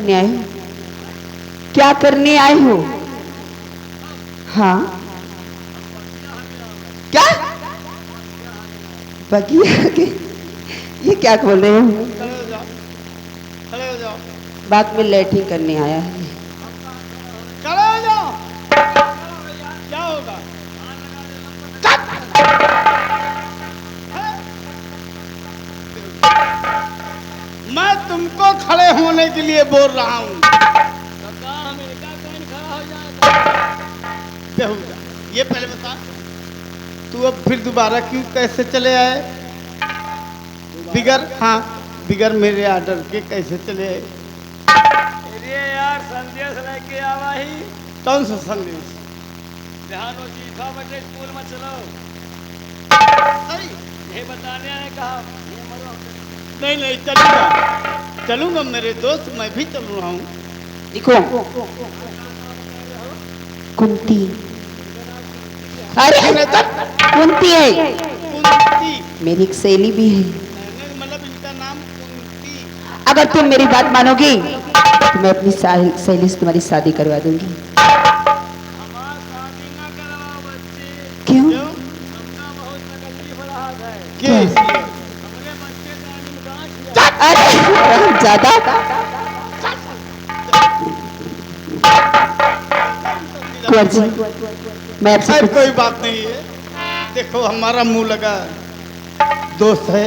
करने आए हो? क्या करने आए हो? हाँ क्या बगिया के ये क्या बोल रहे हो? खड़े हो जाओ। बाद में लैट्रिन करने आया है। खड़े हो जाओ। क्या होगा? मैं तुमको खड़े होने के लिए बोल रहा हूँ। ये पहले बता, तू अब फिर दोबारा क्यों कैसे चले आए? बिगर मेरे ऑर्डर के कैसे चले आए? अरे यार संदेश लेके आवा ही। कौन सा संदेश? ध्यान हो चीफा बच्चे स्कूल में चलो। सही ये बताने आए कहा। नहीं चलूंगा मेरे दोस्त, मैं भी चल रहा हूँ। देखो कुंती, अरे कुंती है, कुंती मेरी एक सहेली भी है। मतलब इनका नाम कुंती। अगर तुम मेरी बात मानोगी तो मैं अपनी सहेली से तुम्हारी शादी करवा दूंगी। हमारा शादी ना करवाओ बच्चे। क्यों? हमका बहुत तकलीफ रहा है। क्या इसलिए? हमरे बच्चे तालीम कहाँ किया? अरे ज्यादा कुंवर जी, मैं आपसे खैर कुछ कोई बात नहीं है। देखो हमारा मुंह लगा दोस्त है,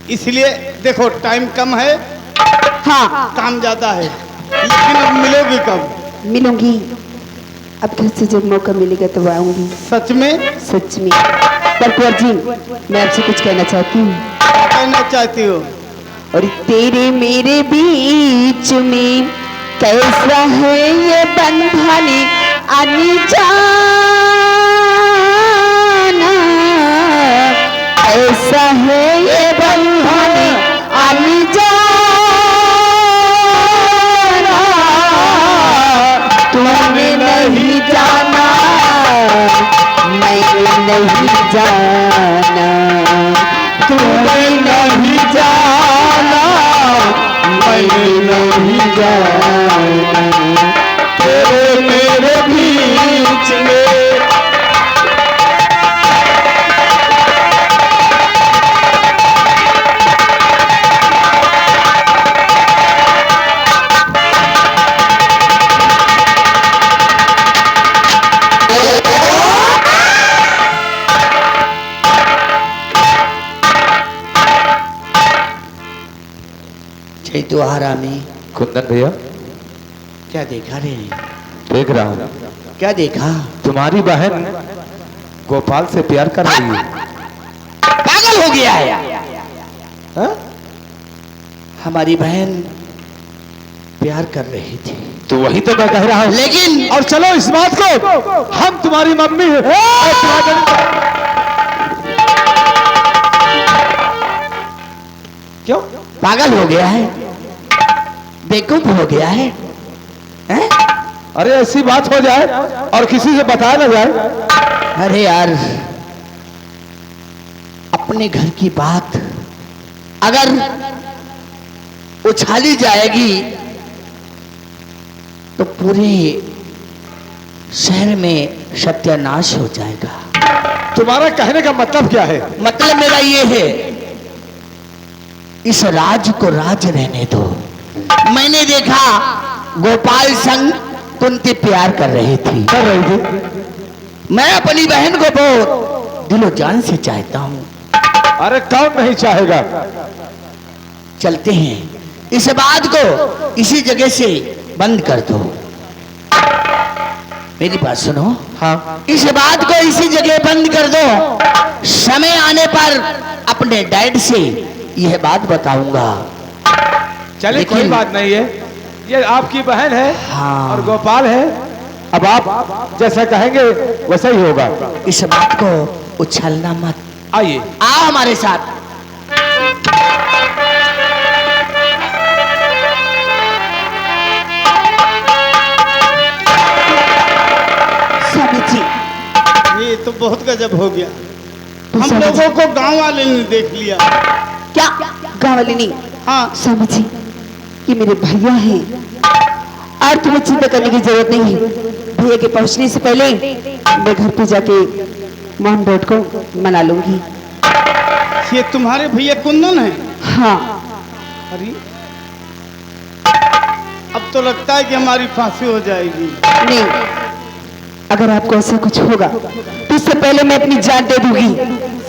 इसलिए देखो टाइम कम है, हाँ काम ज्यादा है, लेकिन अब मिलोगी कब? मिलूंगी। अब घर से जब मौका मिलेगा तो आऊंगी। सच में? सच में। पर कुंवर जी, मैं आपसे कुछ कहना चाहती हूँ। क्या कहना चाहती हो? और तेरे मेरे बीच में कैसा है ये बंधन आनी जाना, ऐसा है ये बंधन आनी जाना, तूने नहीं जाना मैंने नहीं जाना, तूने नहीं जाना मैंने नहीं जाना, तेरे मेरे बीच में। द्वारा में कुंदन भैया क्या देखा रे? देख रहा हूँ। क्या देखा? तुम्हारी बहन गोपाल से प्यार कर रही है। पागल हो गया है? हा? हमारी बहन प्यार कर रही थी। तो वही तो मैं कह रहा हूँ। लेकिन और चलो इस बात को हम तुम्हारी मम्मी क्यों पागल हो गया है? बेवकूफ हो गया है? हैं? अरे ऐसी बात हो जाए और किसी से बताया ना जाए। अरे यार, अपने घर की बात अगर उछाली जाएगी तो पूरे शहर में सत्यानाश हो जाएगा। तुम्हारा कहने का मतलब क्या है? मतलब मेरा ये है, इस राज को राज रहने दो। मैंने देखा गोपाल संग कुंती प्यार कर रही थी। मैं अपनी बहन को बहुत दिलो जान से चाहता हूं। अरे कौन नहीं चाहेगा? चलते हैं, इस बात को इसी जगह से बंद कर दो। मेरी बात सुनो। हाँ। इस बात को इसी जगह बंद कर दो। समय आने पर अपने डैड से यह बात बताऊंगा। चलिए कोई बात नहीं है, ये आपकी बहन है। हाँ। और गोपाल है। अब आप जैसा कहेंगे वैसा ही होगा। इस बात को उछलना मत। आइए, आओ हमारे साथ। स्वामी जी, ये तो बहुत गजब हो गया। तो हम स्वामी लोगों को गांव वाले ने देख लिया। क्या गाँव वाले नहीं? हाँ, स्वामी जी, ये मेरे भैया हैं और तुम्हें चिंता करने की जरूरत नहीं है। भैया के पहुंचने से पहले मैं घर पे जाके मोहन डॉट को मना लूंगी। ये तुम्हारे भैया कुंदन है? हाँ। अरे अब तो लगता है कि हमारी फांसी हो जाएगी। नहीं, अगर आपको ऐसा कुछ होगा तो इससे पहले मैं अपनी जान दे दूंगी।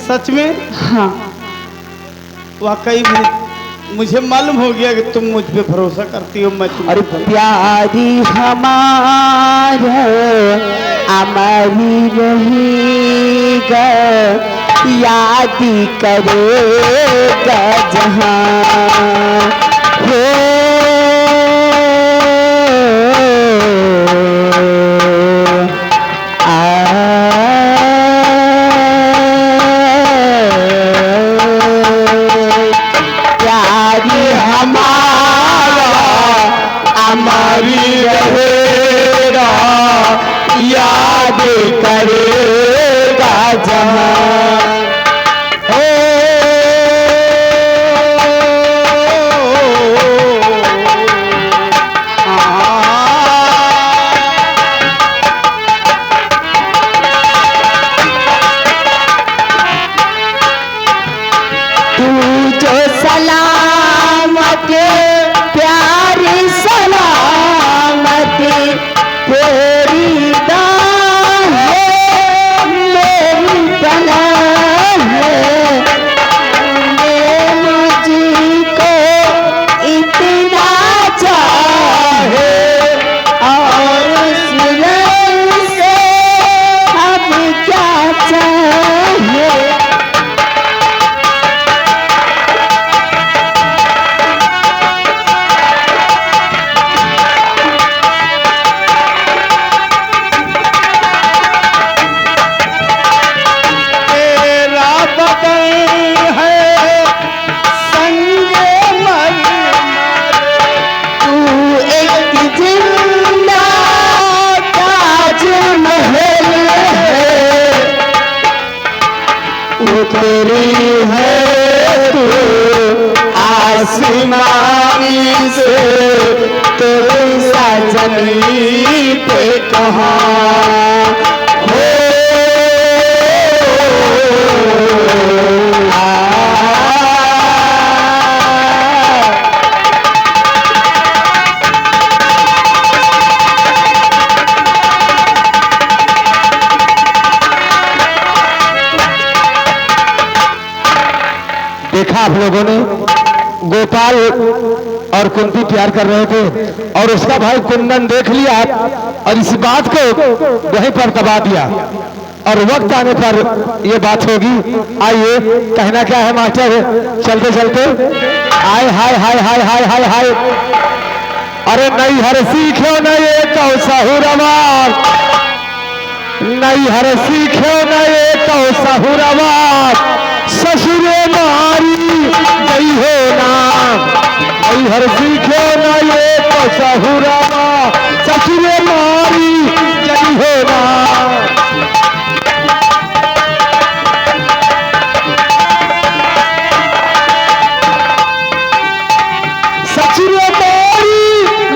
सच में? हाँ। वाकई में मुझे मालूम हो गया कि तुम मुझ पे भरोसा करती हो। मैं तुम अरे प्यारी हमारा अमरी रहेगा, याद करेगा जहां हो। याद करेगा जहां हो। तू जो सलामत प्यारी सलामत तेरी तेरी है तू आसमानी से तेरी सा जमीन पे कहाँ हो। देखा आप लोगों ने, गोपाल और कुंती प्यार कर रहे थे और उसका भाई कुंदन देख लिया और इस बात को वहीं पर दबा दिया और वक्त आने पर यह बात होगी। आइए, कहना क्या है मास्टर? चलते चलते आए हाय हाय हाय हाय हाय हाय। अरे नहीं हर सीखो न ये कौसा हुरवार, नहीं हर सीखो न ये कौसा हुरवार, ससुरे मारी गई हो नाम, नहीं हर सीखो न ये कौसा हुरवार, ससुरे मारी गई हो नाम। ससुरे मारी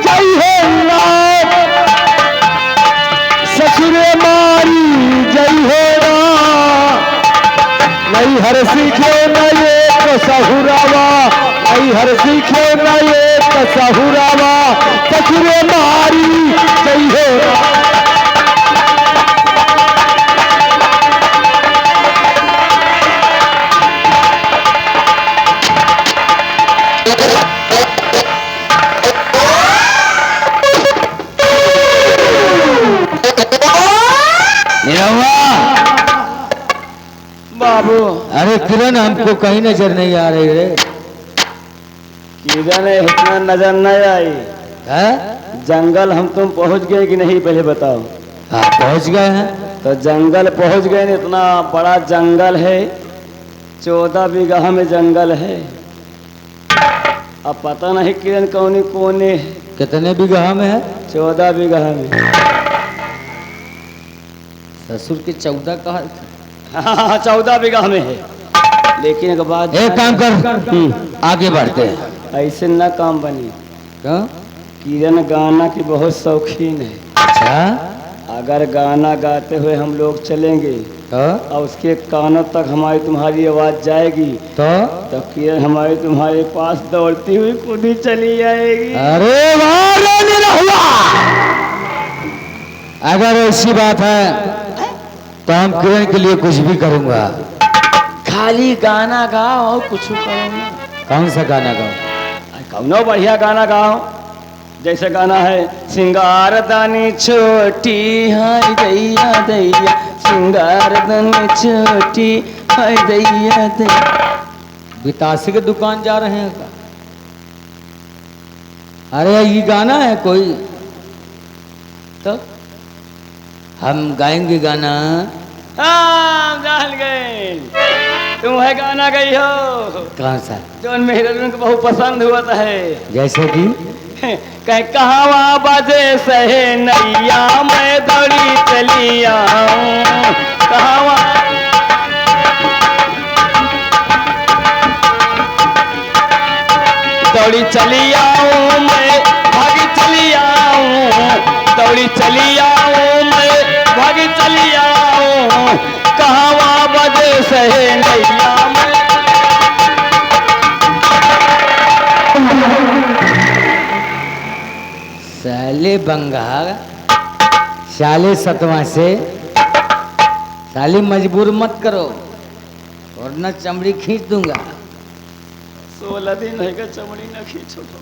गई हो नाम, ससुरे मारी गई हो नाम, नहीं हर सीखे न ये कसहुरावा, नहीं हर सीखे न ये कसहुरावा, ससुरे मारी गई हो। बाबू, अरे किरण, हमको कहीं नजर नहीं आ रही रे। किरण इतना नजर नहीं आई है? जंगल हम तुम पहुंच गए कि नहीं पहले बताओ। हाँ, पहुंच गए हैं। तो जंगल पहुंच गए, इतना बड़ा जंगल है, 14 बीघा में जंगल है। अब पता नहीं किरण कौनी कोने है। कितने बीघा में है? 14 बीघा में। ससुर के 14 कहा? हाँ, 14 बीघा में है। लेकिन एक बात, एक काम कर, आगे बढ़ते हैं। ऐसे न काम बनी। क्यों? किरण गाना की बहुत शौकीन है। अच्छा अगर गाना गाते हुए हम लोग चलेंगे तो और उसके कानों तक हमारी तुम्हारी आवाज जाएगी तो किरण हमारी तुम्हारे पास दौड़ती हुई खुद ही चली जाएगी। अरे वाह रानी रहुआ, अगर ऐसी बात है तो हम किरण के लिए कुछ भी करूंगा। खाली गाना गाओ और कुछ करो ना। कौन सा गाना गाऊं? कौनो बढ़िया गाना गाओ। जैसे गाना है सिंगार दानी छोटी हाय दैया दैया, सिंगार दानी छोटी हाय दैया दैया। बितासी के दुकान जा रहे हैं क्या? अरे ये गाना है कोई? तो हम गाएंगे गाना। हाँ जान गए, तुम है गाना गई हो कौन सा? जो मेरे को बहुत पसंद हुआ है। जैसे कि कहीं कहावा बजे सहे नैया, मैं दौड़ी चली आऊं कहावा। दौड़ी चली आऊं मैं भागी चली आऊं, दौड़ी चली आऊं मैं भागी चली आऊं, कहावा बजे सहे नैया मैं। साले बंगाल, साले सतवा से, साली मजबूर मत करो वरना चमड़ी खींच दूंगा। 16 दिन है चमड़ी न खींचो तो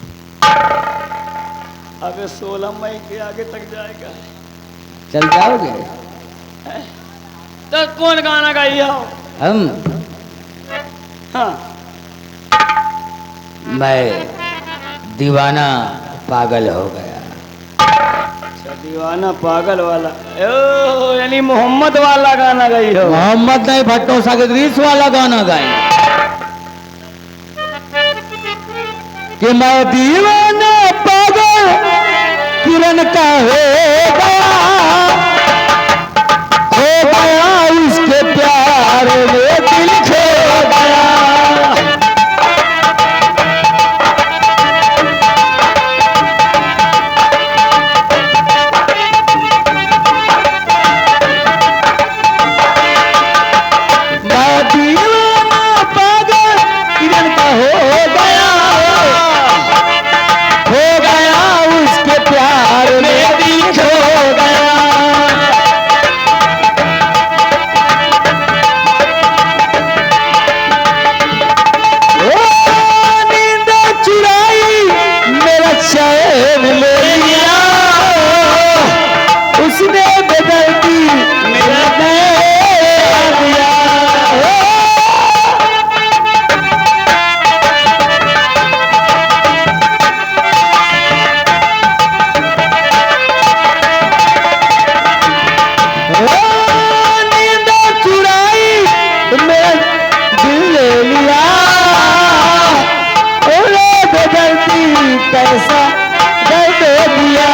अबे 16 मई के आगे तक जाएगा। चल जाओगे? तो कौन गाना गाई हो? हम हाँ मैं दीवाना पागल हो गया। अच्छा दीवाना पागल वाला, ओ यानी मोहम्मद वाला गाना गाई हो। मोहम्मद नहीं, भट्टो सागिद्रीस वाला गाना गाए कि मैं दीवाना पागल किरण का हो गया उसके प्यार में दिल खो गया। कैसा दर्द दिया,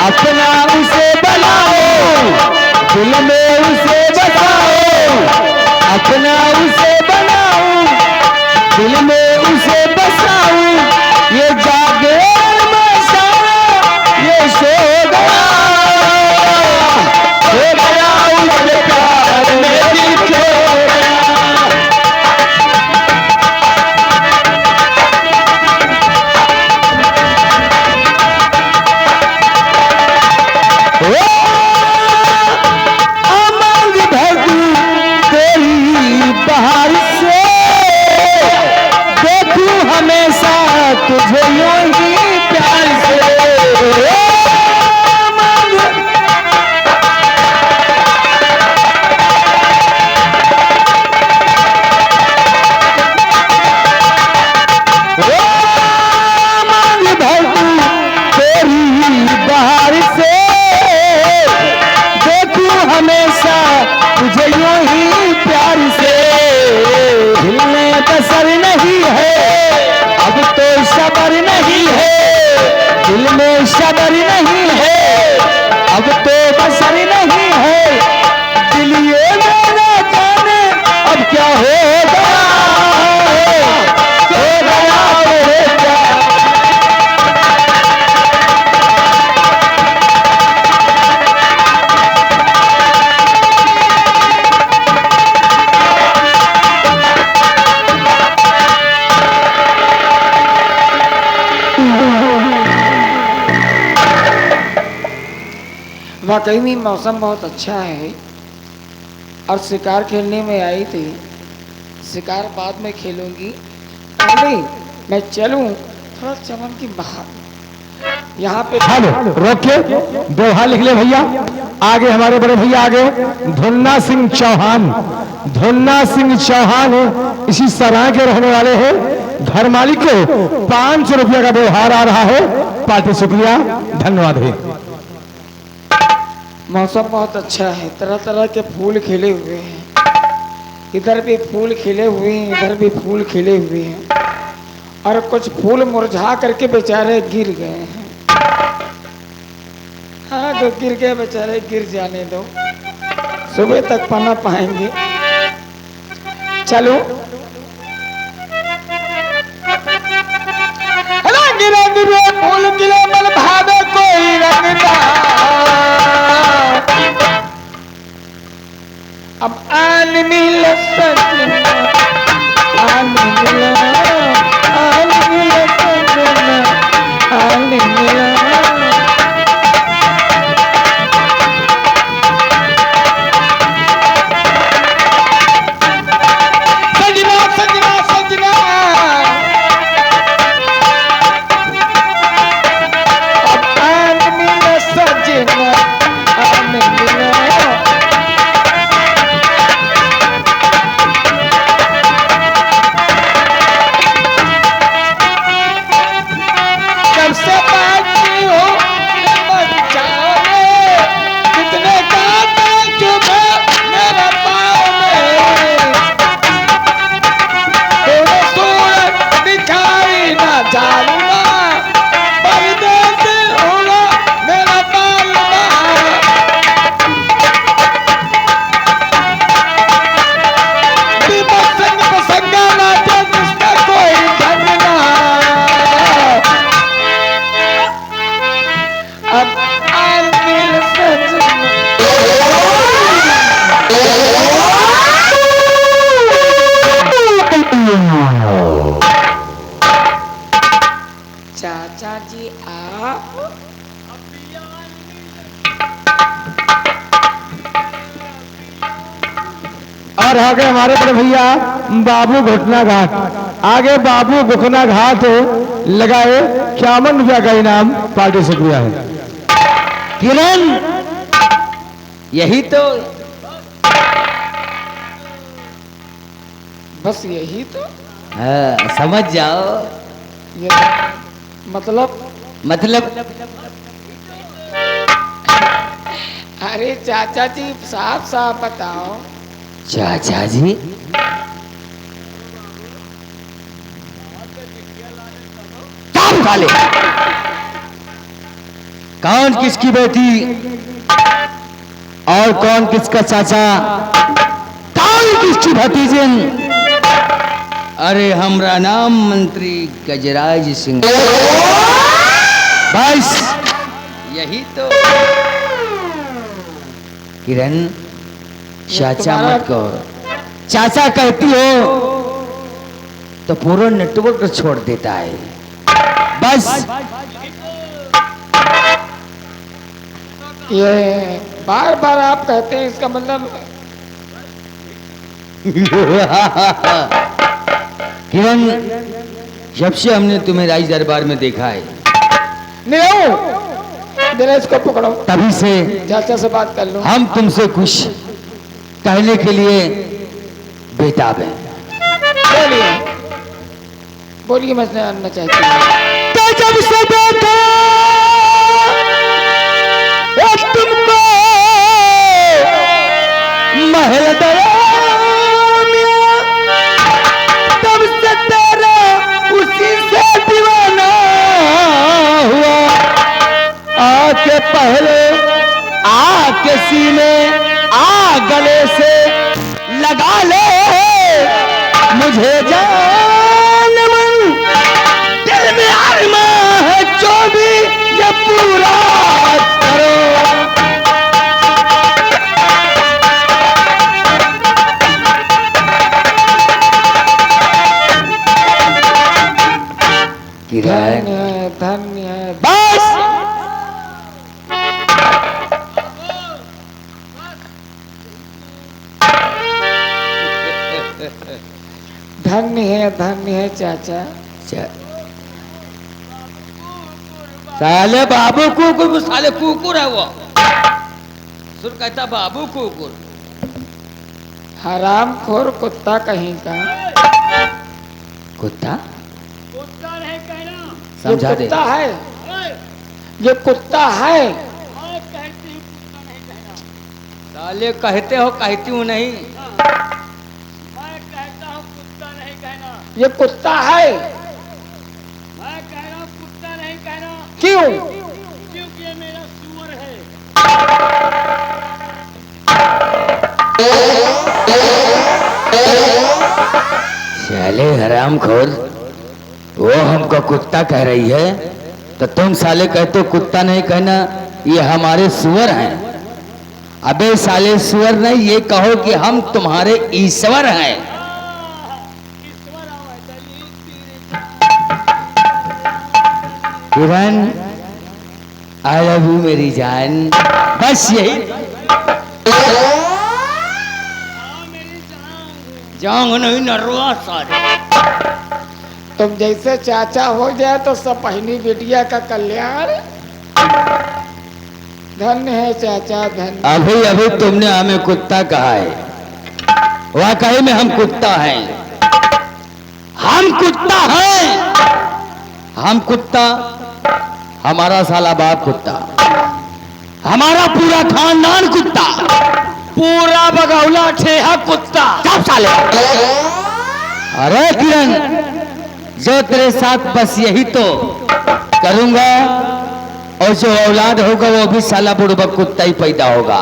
अपना उसे बनाओ दिल में उसे बसाओ, अपना उसे बनाओ दिल में उसे बसाओ। ये जागे मैं सारा ये सो गया उसके प्यार में दिल खो गया। तुझे यूं ही प्यार से मांग भरती तेरी बहार से, देखूं हमेशा तुझे यूं ही प्यार से। दिल में बसर नहीं है अब तो सबर नहीं है, दिल में सबर नहीं है अब तो बसर नहीं है। दिल ये मेरा जाने अब क्या हो गया मेरे प्यार। वाकई में मौसम बहुत अच्छा है और शिकार खेलने में आई थी। शिकार बाद में खेलूंगी, पहले मैं चलूं थोड़ा चमन की बाहर यहाँ पे। हेलो रोके, दोहा लिख ले भैया। आगे हमारे बड़े भैया आगे धुन्ना सिंह चौहान, धुन्ना सिंह चौहान इसी सराय के रहने वाले हैं। घर मालिक को 500 रुपया का व्यवहार आ रहा है। पार्टी शुक्रिया, धन्यवाद है। मौसम बहुत अच्छा है, तरह तरह के फूल खिले हुए हैं। इधर भी फूल खिले हुए हैं, इधर भी फूल खिले हुए हैं और कुछ फूल मुरझा करके बेचारे गिर गए हैं। हाँ, जो गिर गए बेचारे गिर जाने दो, सुबह तक पना पाएंगे। चलो गिरे गिरे फूल गिरे मन भावे कोई रंगता। अब आन मिल सजना, आन मिला, आन मिल सजना, आन मिला। सजना सजना सजना, अब आन मिल सजना, आन मिला। से बाजी हो बचाओ, कितने कांटे चुभे मेरे पाँव में, तेरे सूरत दिखाई ना जाऊंगा, परदेस होगा मेरा बालमा। दीपक संग पसंगा नाचे जिसका कोई ढंग ना। अब आन मिल सजना, चाचा जी आप और आगे हमारे बड़े भैया बाबू घुटना घाट, आगे बाबू घुटना घाट लगाए 51 रुपया का इनाम। पार्टी शुक्रिया है। किरण, यही तो बस यही तो। हाँ, समझ जाओ। ये मतलब अरे चाचा जी साफ साफ बताओ। चाचा जी, काम काले, कौन किसकी बेटी और कौन किसका चाचा, कौन किसकी भतीजन? अरे हमरा नाम मंत्री गजराज सिंह। बस यही तो। किरण, चाचा मत कहो। चाचा कहती हो तो पूरा नेटवर्क छोड़ देता है। बस ये बार बार आप कहते हैं, इसका मतलब किरण, जब से हमने तुम्हें राज दरबार में देखा है, नहीं जरा इसको पकड़ो, तभी से चाचा से बात कर लो। हम तुमसे कुछ कहने के लिए बेताब हैं। बोलिए बोलिए, मैं जानना चाहती हूँ। तो जब से देखा वो तुमको महल दया में, तब से तेरा उसी से दीवाना हुआ। आके पहले आके सीने आ गले से लगा ले मुझे जान मन, दिल में अरमां है जो भी ये पूरा करो। धन्य धन्य। बस धन्य है चाचा। साले बाबू कुकुर, साले कुकुर है वो। सुर कहता बाबू कुकुर। हराम खोर कुत्ता कहीं का। कुत्ता कुत्ता नहीं कहना। समझा ये दे। कुत्ता है, ये कुत्ता है। और कहती हूँ कुत्ता नहीं कहना। साले कहते हो, कहती हूँ नहीं। मैं कहता हूँ कुत्ता नहीं कहना। ये कुत्ता है। मैं कह रहा हूँ कुत्ता नहीं कहना। क्यों? क्योंकि ये मेरा सुअर है। साले हरामखोर, वो हमको कुत्ता कह रही है तो तुम साले कहते हो कुत्ता नहीं कहना, ये हमारे सुअर हैं। अबे साले सुअर नहीं, ये कहो कि हम तुम्हारे ईश्वर हैं। ईश्वर आवा चली किरण, आई लव यू मेरी जान। बस यही मेरी जान। जाऊंग नहीं नरवा सारे। तुम जैसे चाचा हो जाए तो सपहनी बिटिया का कल्याण। धन्य है चाचा, धन्य। अभी अभी तुमने हमें कुत्ता कहा है, वाकई में हम कुत्ता हैं। हम कुत्ता हैं, हम कुत्ता। हमारा साला बाप कुत्ता, हमारा पूरा खानदान कुत्ता, पूरा बगौला ठेहा कुत्ता। सब साले। अरे किरण, जो तेरे साथ बस यही तो करूंगा, और जो औलाद होगा वो भी साला बुड़बक कुत्ता ही पैदा होगा।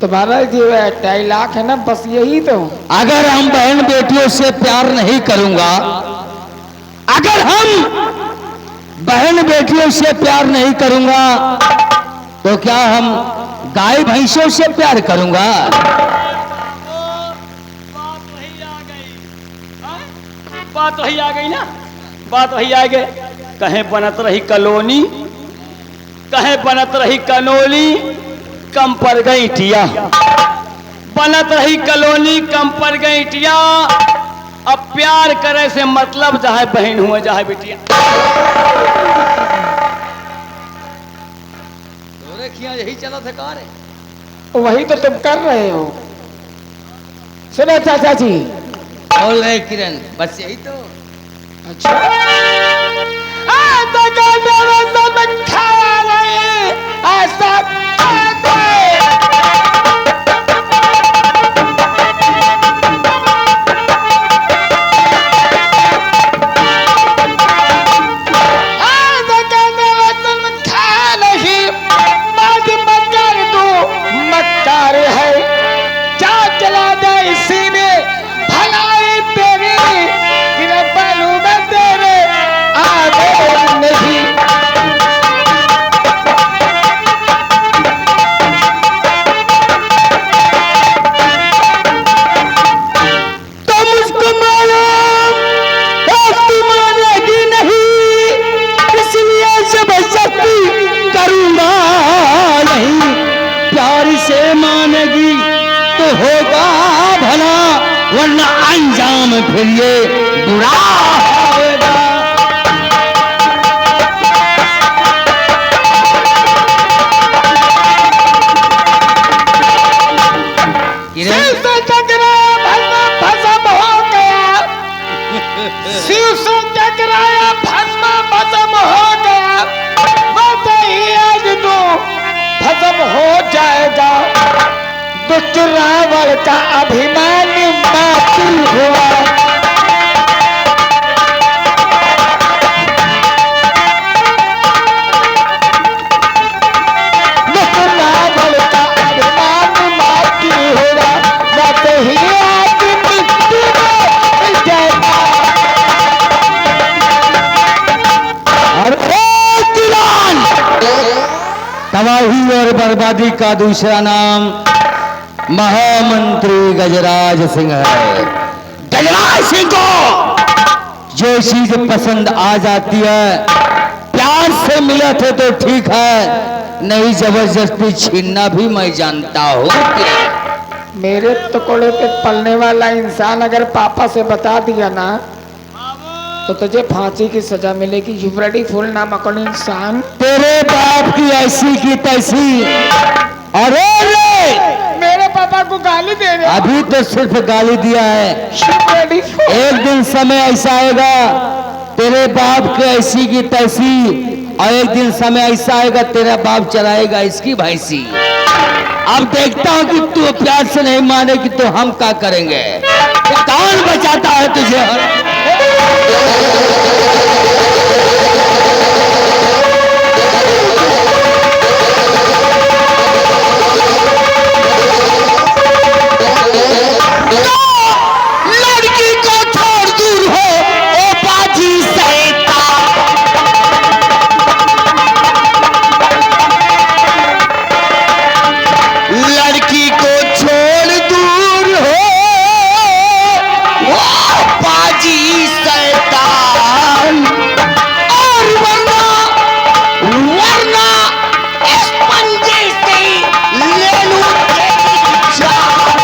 तुम्हारा जो डायलॉग है ना, बस यही तो। अगर हम बहन बेटियों से प्यार नहीं करूंगा, अगर हम बहन बेटियों से प्यार नहीं करूंगा, तो क्या हम गाय भैंसों से प्यार करूंगा? बात वही आ गई। बात वही आ गई ना, बात वही आ गई। कहीं बनत रही कॉलोनी, कहीं बनत रही कनोली, कम पर गई टिया। बनत रही कॉलोनी, कम पर गई टिया। अब प्यार करे से मतलब चाहे बहन हुआ चाहे बिटिया। यही चला था कार है। वही तो तुम कर रहे हो। सुनो चाचा जी। बोल रहे किरण, बस यही तो। अच्छा। वरना अंजाम फिर ये बुरा होगा। शिव से टकराया भस्म हो गया। शिव से टकराया भस्म हो गया। बस ही आज तो भस्म हो जाएगा। दुष्ट रावण का अभिमान बातिल हुआ। दुष्ट रावण का अभिमान बातिल हुआ। बस ही आज मिट्टी में मिल जाएगा। तबाही और बर्बादी का दूसरा नाम महामंत्री गजराज सिंह है। गजराज सिंह को जो चीज पसंद आ जाती है, प्यार से मिले थे तो ठीक है, नहीं जबरदस्ती छीनना भी मैं जानता हूँ। मेरे टुकड़े पे पलने वाला इंसान अगर पापा से बता दिया ना तो तुझे फांसी की सजा मिलेगी। यू ब्लडी फुल नामकन इंसान। तेरे बाप की ऐसी की तैसी। अरे रे मेरे पापा को गाली दे रहे हो। अभी तो सिर्फ गाली दिया है, You bloody fool। एक दिन समय ऐसा आएगा तेरे बाप की ऐसी की तैसी, और एक दिन समय ऐसा आएगा तेरा बाप चलाएगा इसकी भैंसी। अब देखता हूँ कि तू प्यार से नहीं मानेगी तो हम क्या करेंगे। कौन बचाता है तुझे? लड़की को छोड़ दूर हो ओ बाजी सैतान। लड़की को छोड़ दूर हो ओ बाजी सैतान। और वरना वरना इस पंजे से ले लूं तेरी जान।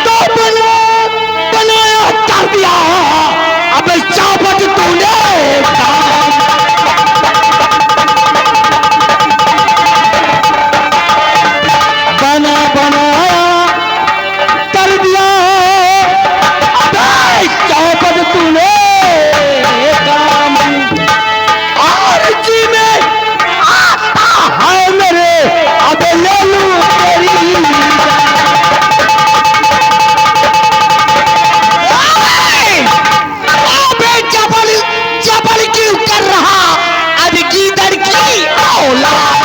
तो बनाया कर दिया अब चापट तूने बना बनाया कर दिया अबे चौपट तूने काम। और जी में आता हाय मेरे अब ले लूं तेरी अबे जबल जबल क्यों कर रहा अब गीदड़ की औलाद।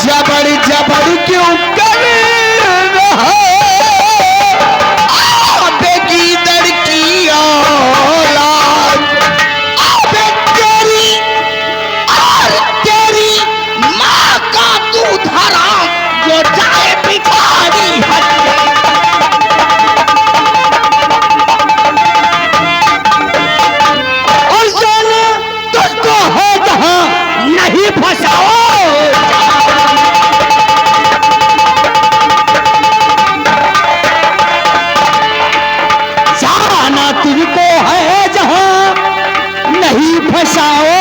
जबड़ जबड़ क्यों कर रहा अबे गीदड़ की औलाद। अबे तेरी और तेरी माँ का दूध हराम जो जाए पिछाड़ी हटे। और जाने तुझको है जहां नहीं फंसाओ। जाना तुझको है जहां नहीं फंसाओ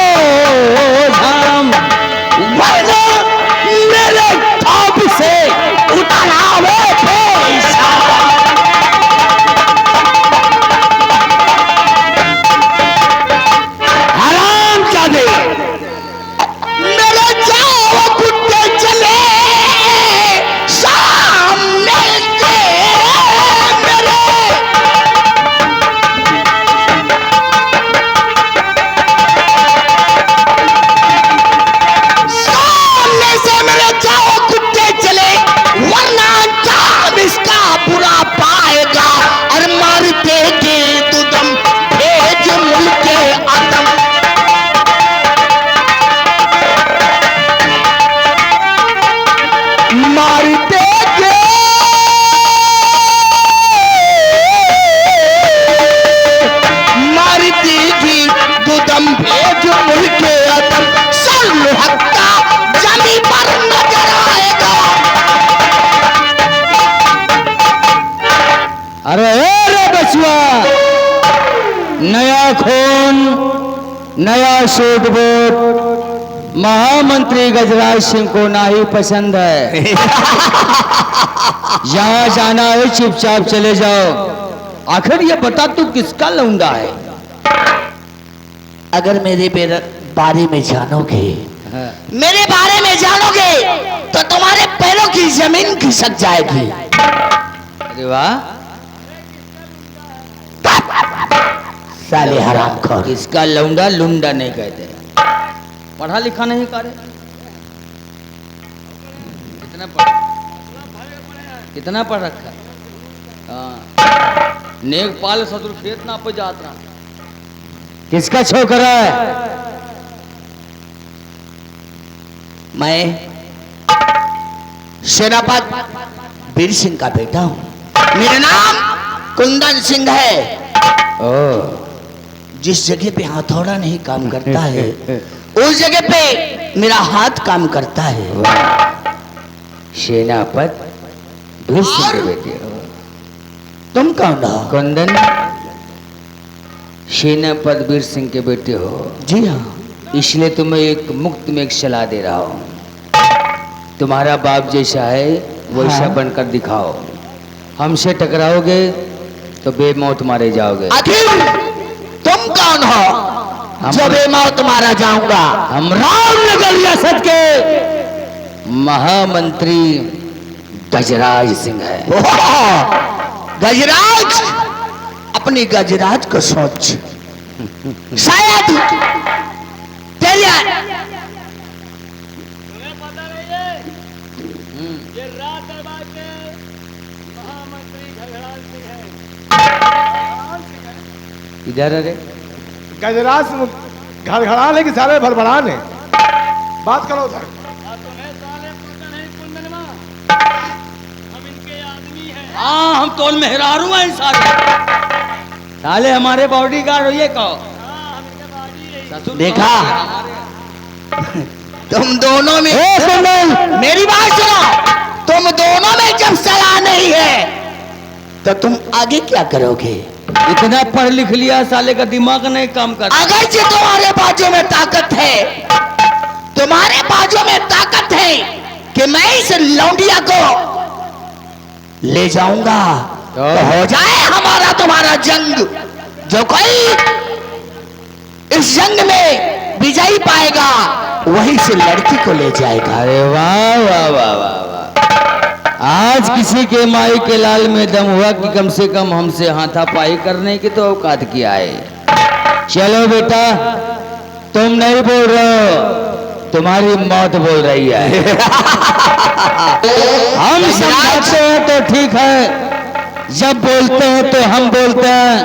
धाम, वरना मेरे खौफ से उतरावे पैसा। हराम जादे मेरे जाओ कुत्ते चले सामने से मेरे। सामने से मेरे जाओ कुत्ते चले वरना अंजाम इसका बुरा पाएगा। और मार देंगे तुदम भेज मुल्के आदम। मारते के मार देगी दुदम भेज मुल्के आदम। सर लुढ़कता जमी पर नजर आएगा। अरे रे बचुआ, नया खून नया सूट बूट महामंत्री गजराज सिंह को ना ही पसंद है। यहाँ जाना है चुपचाप चले जाओ। आखिर ये बता तू किसका लौंडा है? अगर मेरे बारे में जानोगे मेरे बारे में जानोगे तो तुम्हारे पैरों की जमीन खिसक जाएगी। अरे वाह, साले हरामखोर। किसका लौंडा लुंडा नहीं कहते, पढ़ा लिखा नहीं करे। कितना पढ़ रखा? हाँ, नेकपाल सदुर खेत ना पे जात रहा। किसका छोकरा है? मैं सेनापति वीर सिंह का बेटा हूं। मेरा नाम कुंदन सिंह है। ओ, जिस जगह पे हथौड़ा नहीं काम करता है उस जगह पे मेरा हाथ काम करता है। सेनापति वीर सिंह के बेटे हो। तुम कौन हो? कुंदन, सेनापति वीर सिंह के बेटे हो। जी हाँ। इसलिए तुम्हें एक मुक्त में एक सलाह दे रहा हूँ। तुम्हारा बाप जैसा है वैसा हाँ। बनकर दिखाओ। हमसे टकराओगे तो बेमौत मारे जाओगे। आखिर तुम कौन हो जो बेमौत मारा जाऊंगा? हम रामनगर रियासत के महामंत्री गजराज सिंह है। गजराज, अपनी गजराज को सोच। शायद तेरे इधर अरे गजराज घड़घड़ाने की सारे भड़बड़ाने बात करो उधर। हाँ, हम तोल मेहरारू हैं साले। साले हमारे बॉडीगार्ड हो ये कहो। देखा तुम दोनों में मेरी बात सुनो, तुम दोनों में जब सलाह नहीं है तो तुम आगे क्या करोगे? इतना पढ़ लिख लिया साले का दिमाग नहीं काम करता। अगर जो तुम्हारे बाजू में ताकत है, तुम्हारे बाजू में ताकत है कि मैं इस लौंडिया को ले जाऊंगा तो हो जाए हमारा तुम्हारा जंग। जो कोई इस जंग में विजयी पाएगा वही से लड़की को ले जाएगा। अरे वाह वाह वाह वाह वाह। आज किसी के माई के लाल में दम हुआ कि कम से कम हमसे हाथापाई करने की तो औकात किया है। चलो बेटा, तुम नहीं बोल रहे हो, तुम्हारी मौत बोल रही है। हम समझाते हैं तो ठीक है, जब बोलते हैं तो हम बोलते हैं,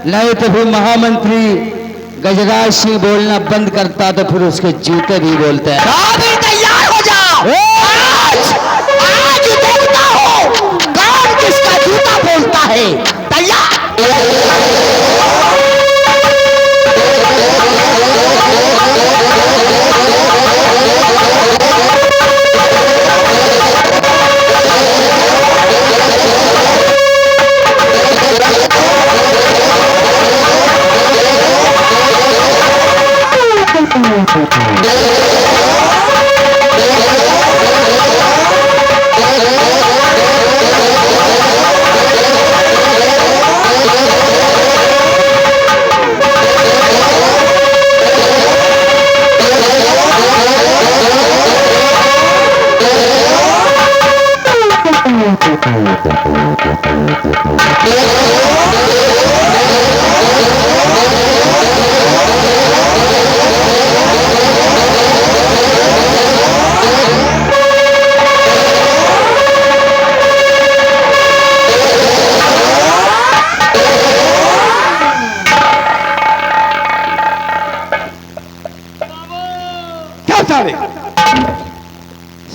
नहीं तो फिर महामंत्री गजराज सिंह बोलना बंद करता तो फिर उसके जूते भी बोलते हैं। अभी तैयार हो जाओ। आज देखता हूँ कौन किसका जूता बोलता है। तैयार।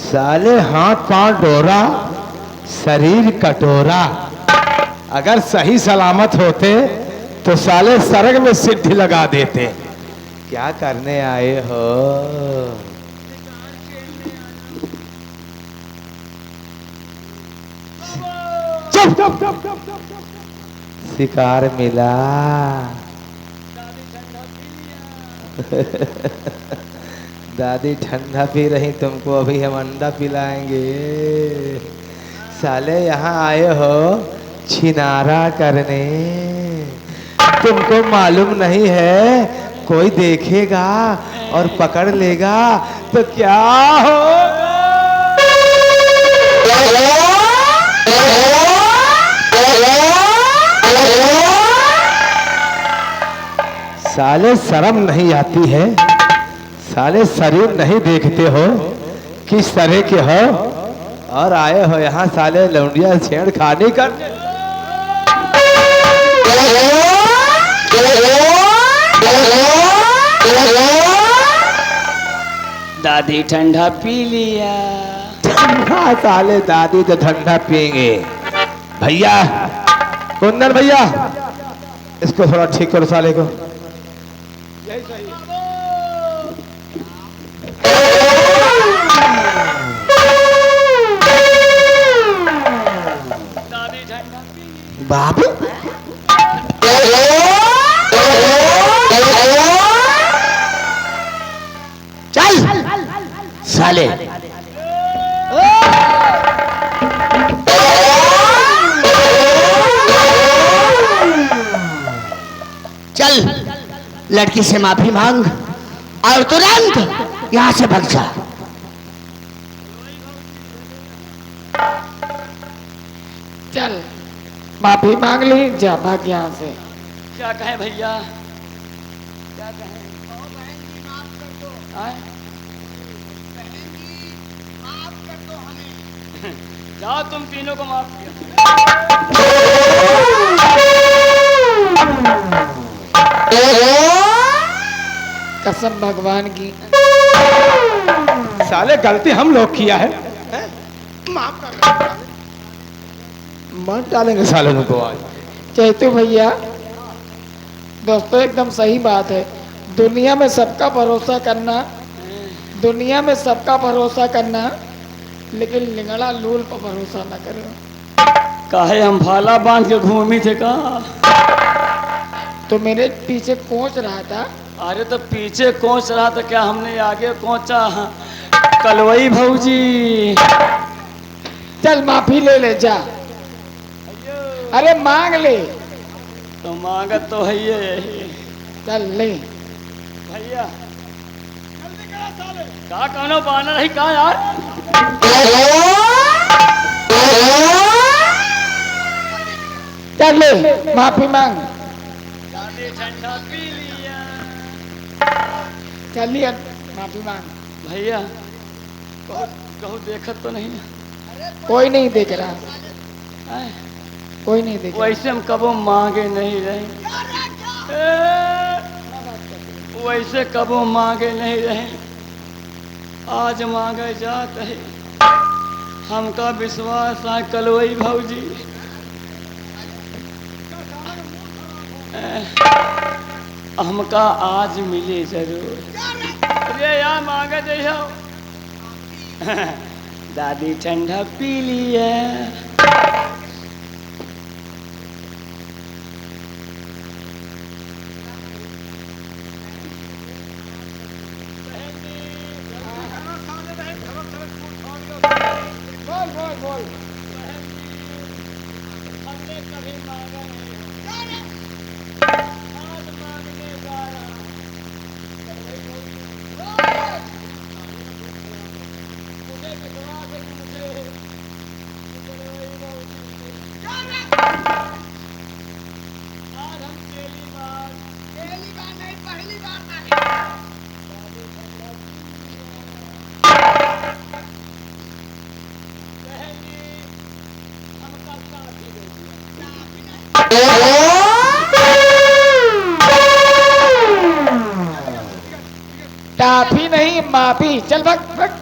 साले हाथ पांव डोरा, शरीर कटोरा। अगर सही सलामत होते तो साले सरग में सिद्धि लगा देते। क्या करने आए हो? चुप चुप चुप चुप। शिकार मिला। दादी ठंडा पी रही, तुमको अभी हम अंडा पिलाएंगे। साले यहाँ आए हो छिनारा करने, तुमको मालूम नहीं है कोई देखेगा और पकड़ लेगा तो क्या हो? साले शर्म नहीं आती है? साले शरीर नहीं देखते हो किस तरह के हो और आए हो यहाँ साले लौंडिया छेड़खानी करने। दादी ठंडा पी लिया। ठंडा? साले दादी तो ठंडा पियेंगे। भैया, कुंदन भैया, इसको थोड़ा ठीक करो साले को। बाबू चल साले। चल लड़की से माफी मांग और तुरंत यहां से भाग जा। चल माफी मांग ली, जा भाग यहाँ से। क्या कहें भैया, क्या कहें? आए? जाओ तुम तीनों को माफ किया। कसम भगवान की। साले गलती हम लोग किया है, माफ कर। मार डालेंगे साले को आज। चैतू भैया, दोस्तों एकदम सही बात है। दुनिया में सबका भरोसा करना, दुनिया में सबका भरोसा करना, लेकिन लिंगड़ा लूल पर भरोसा न करो। काहे हम भाला बांध के घूमी थे का? तो मेरे पीछे कोच रहा था। अरे तो पीछे कोच रहा था क्या, हमने आगे कोचा? कलवई भौजी। चल माफी ले ले जा। अरे मांग ले। तो मांगत तो है ये। चल ले भैया का कौनो बहाना रही का यार? चल ले माफी मांग। दादी ठंडा पी लिया। चल लिया माफी मांग। भैया कहूँ देखत तो नहीं है? कोई नहीं देख रहा, आए, कोई नहीं देख रहा। वैसे हम कबो मांगे नहीं रहे, वैसे कबो मांगे नहीं रहे, आज मांगे जात है। हमका विश्वास है कलवई भौजी, हमका आज मिले जरूर। अरे यार मांगे जइयो। दादी ठंडा पी लिया। टाफी नहीं माफी। चल भाग भाग।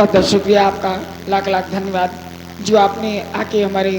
बहुत बहुत शुक्रिया आपका, लाख लाख धन्यवाद जो आपने आके हमारे